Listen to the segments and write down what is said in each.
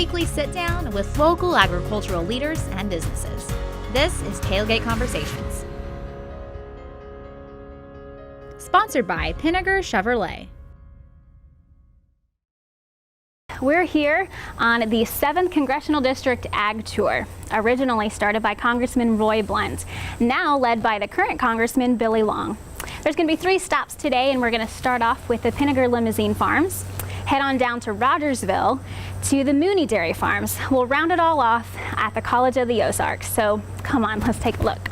weekly sit-down with local agricultural leaders and businesses. This is Tailgate Conversations. Sponsored by Pinegar Chevrolet. We're here on the 7th Congressional District Ag Tour, originally started by Congressman Roy Blunt, now led by the current Congressman Billy Long. There's going to be 3 stops today, and we're going to start off with the Pinegar Limousin farms, head on down to Rogersville to the Mooney Dairy Farms. We'll round it all off at the College of the Ozarks. So come on, let's take a look.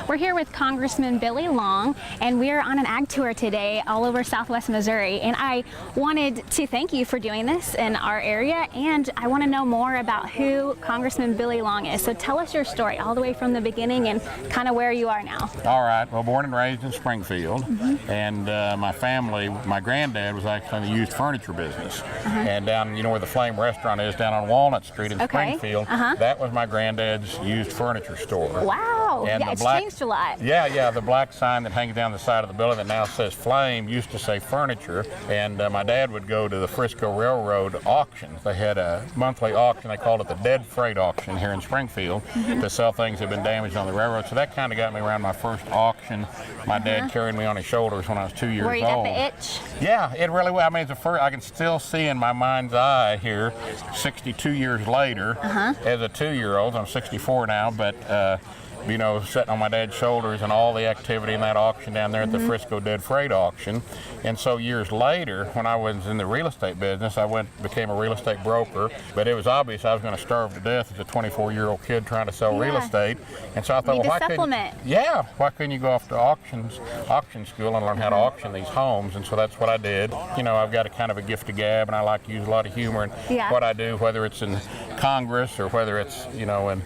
We're here with Congressman Billy Long, and we're on an ag tour today all over Southwest Missouri. And I wanted to thank you for doing this in our area, and I want to know more about who Congressman Billy Long is. So tell us your story all the way from the beginning and kind of where you are now. All right. Well, born and raised in Springfield, and my family, my granddad was actually in the used furniture business. And down, you know where the Flame Restaurant is, down on Walnut Street in Springfield, that was my granddad's used furniture store. Wow. And yeah, it's changed a lot. Yeah, the black sign that hangs down the side of the building that now says Flame used to say furniture. And my dad would go to the Frisco Railroad auctions. They had a monthly auction, they called it the Dead Freight Auction here in Springfield, to sell things that had been damaged on the railroad. So that kind of got me around my first auction. My dad carried me on his shoulders when I was 2 years old. Where you got the itch? Yeah, it really was. I mean, it's the first, I can still see in my mind's eye here, 62 years later, as a 2-year-old. I'm 64 now, but you know, sitting on my dad's shoulders and all the activity in that auction down there at the Frisco Dead Freight Auction. And so years later, when I was in the real estate business, I became a real estate broker, but it was obvious I was going to starve to death as a 24-year-old kid trying to sell real estate. And so I thought, well, why couldn't you go off to auction school and learn how to auction these homes? And so that's what I did. You know, I've got a kind of a gift of gab, and I like to use a lot of humor in what I do, whether it's in Congress or whether it's, you know, in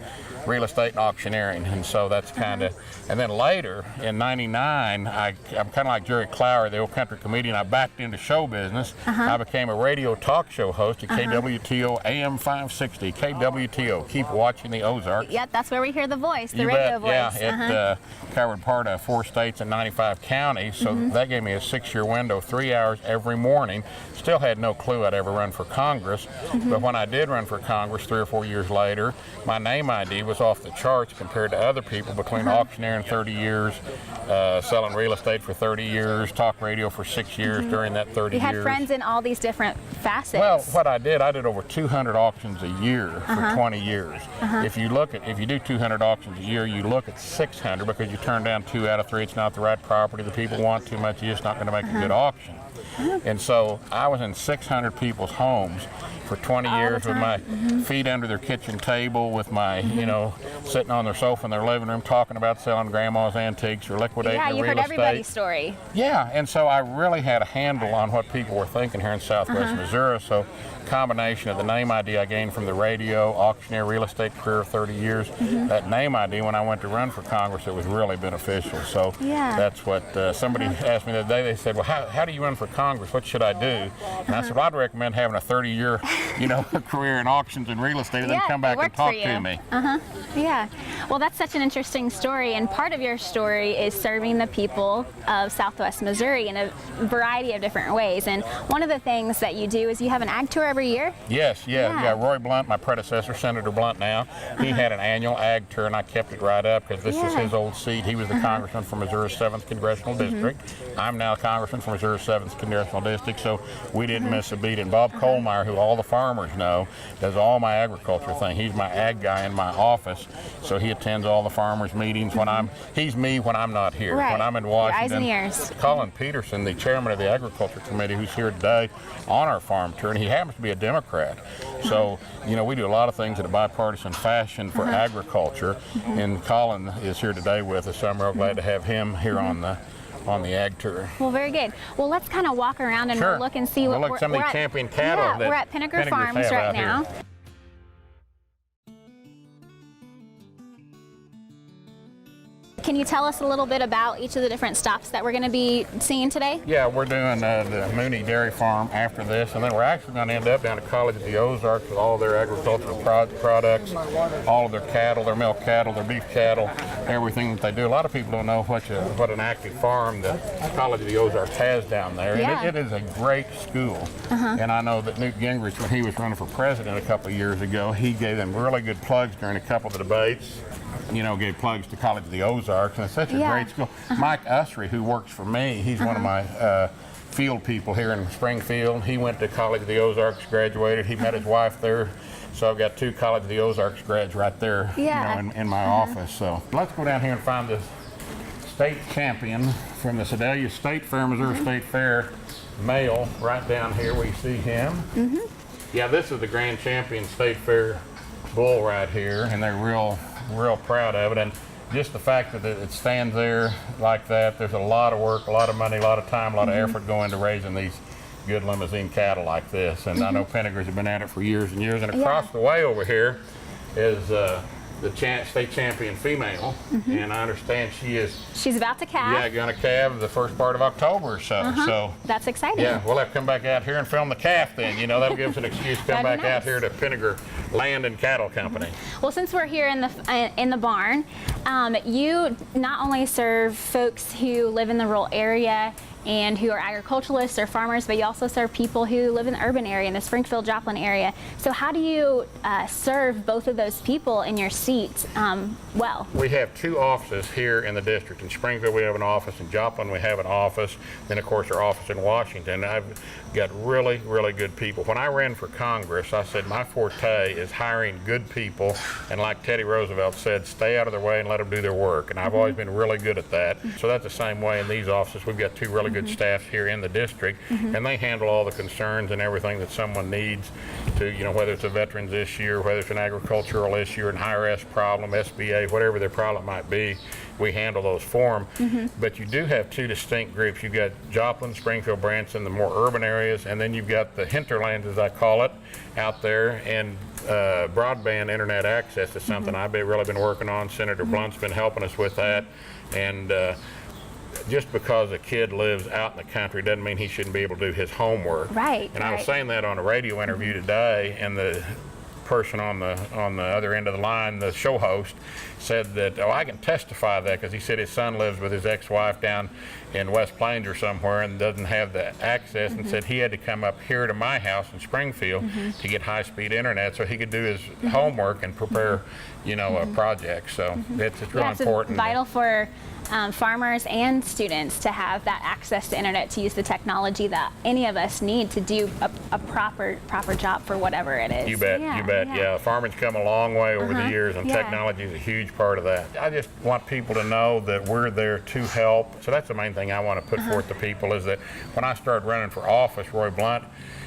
real estate and auctioneering. And so that's kind of, and then later in '99, I'm kind of like Jerry Clower, the old country comedian. I backed into show business. I became a radio talk show host at KWTO AM 560. KWTO, keep watching the Ozarks. Yep, that's where we hear the voice, the radio voice. Yeah, it covered part of 4 states and 95 counties, so that gave me a 6-year window, 3 hours every morning. Still had no clue I'd ever run for Congress, but when I did run for Congress 3 or 4 years later, my name ID was off the charts compared to other people between auctioneering 30 years, selling real estate for 30 years, talk radio for 6 years during that 30 years. You had friends in all these different facets. Well, what I did over 200 auctions a year for 20 years. If you do 200 auctions a year, you look at 600 because you turn down 2 out of 3. It's not the right property. The people want too much. You're just not going to make a good auction. And so I was in 600 people's homes for 20 years with my feet under their kitchen table, with my, you know, sitting on their sofa in their living room talking about selling grandma's antiques or liquidating their real estate. Yeah, you heard everybody's story. Yeah, and so I really had a handle on what people were thinking here in Southwest Missouri. So combination of the name ID I gained from the radio, auctioneer, real estate career of 30 years, that name ID when I went to run for Congress, it was really beneficial. So that's what somebody asked me the other day. They said, well, how do you run for Congress? What should I do? And I said, well, I'd recommend having a 30-year, you know, career in auctions and real estate, and then come back and talk to me. Yeah. Well, that's such an interesting story, and part of your story is serving the people of Southwest Missouri in a variety of different ways. And one of the things that you do is you have an ag tour every year? Yes, yeah. Roy Blunt, my predecessor, Senator Blunt now, he had an annual ag tour, and I kept it right up because this is his old seat. He was the congressman from Missouri's 7th Congressional District. I'm now congressman from Missouri's 7th Congressional District, so we didn't miss a beat. And Bob Kohlmeyer, who all the farmers know, does all my agriculture thing. He's my ag guy in my office, so he attends all the farmers' meetings when he's me when I'm not here. When I'm in Washington. Your eyes and ears. Colin Peterson, the chairman of the Agriculture Committee, who's here today on our farm tour, and he happens to be a Democrat. So, you know, we do a lot of things in a bipartisan fashion for agriculture, and Colin is here today with us, so I'm real glad to have him here on the ag tour. Well, very good. Well, let's kind of walk around and we'll look and see what we're some of the champion cattle that we're at Pinegar Farms right now. can you tell us a little bit about each of the different stops that we're going to be seeing today? Yeah, we're doing the Mooney Dairy Farm after this, and then we're actually going to end up down at College of the Ozarks with all their agricultural products, all of their cattle, their milk cattle, their beef cattle, everything that they do. A lot of people don't know what an active farm the College of the Ozarks has down there. Yeah. And it is a great school. And I know that Newt Gingrich, when he was running for president a couple of years ago, he gave them really good plugs during a couple of the debates. Gave plugs to College of the Ozarks, and it's such a great school. Mike Usry, who works for me, he's one of my field people here in Springfield. He went to College of the Ozarks, graduated. He met his wife there. So I've got 2 College of the Ozarks grads right there in my office. So let's go down here and find this state champion from the Sedalia State Fair, Missouri State Fair, male, right down here. We see him. Yeah, this is the grand champion state fair bull right here, and they're real proud of it. And just the fact that it stands there like that, there's a lot of work, a lot of money, a lot of time, a lot of effort going into raising these good Limousin cattle like this. And I know Pinegars have been at it for years and years. And across the way over here is the state champion female, and I understand she's about to calve. Yeah, going to calve the first part of October or so. So that's exciting. yeah, we'll have to come back out here and film the calf then. That'll give us an excuse to come back out here to Pinegar Land and Cattle Company. Well, since we're here in the barn, you not only serve folks who live in the rural area and who are agriculturalists or farmers, but you also serve people who live in the urban area, in the Springfield-Joplin area. So how do you serve both of those people in your seats well? We have 2 offices here in the district. In Springfield, we have an office. In Joplin, we have an office. Then, of course, our office in Washington. I've got really, really good people. When I ran for Congress, I said my forte is hiring good people, and like Teddy Roosevelt said, stay out of their way and let them do their work. And I've always been really good at that. So that's the same way in these offices. We've got 2 really good staff here in the district, and they handle all the concerns and everything that someone needs to, whether it's a veterans issue or whether it's an agricultural issue or an IRS problem, SBA, whatever their problem might be, we handle those for them. But you do have 2 distinct groups. You've got Joplin, Springfield, Branson, the more urban areas, and then you've got the hinterlands, as I call it, out there. And broadband internet access is something I've really been working on. Senator Blunt's been helping us with that. And just because a kid lives out in the country doesn't mean he shouldn't be able to do his homework. Right. And I was saying that on a radio interview today, and the person on the other end of the line, the show host, said that, I can testify that, because he said his son lives with his ex-wife down in West Plains or somewhere and doesn't have the access, and said he had to come up here to my house in Springfield to get high-speed internet so he could do his homework and prepare, a project. So it's really important. It's vital for farmers and students to have that access to internet, to use the technology that any of us need to do a proper job for whatever it is. You bet, you bet. Yeah, farming's come a long way over the years, and technology is a huge part of that. I just want people to know that we're there to help. So that's the main thing I want to put forth to people, is that when I started running for office, Roy Blunt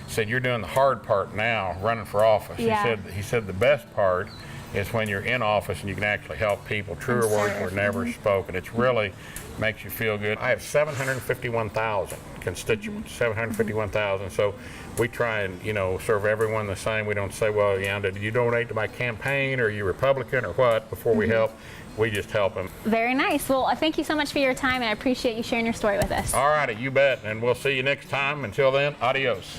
said, "You're doing the hard part now, running for office." He said the best part is when you're in office and you can actually help people. Truer words were never spoken. It's really makes you feel good. I have 751,000 constituents, 751,000. So we try and, serve everyone the same. We don't say, well, did you donate to my campaign, or are you Republican or what, before we help. We just help them. Very nice. Well, thank you so much for your time, and I appreciate you sharing your story with us. All righty, you bet. And we'll see you next time. Until then, adios.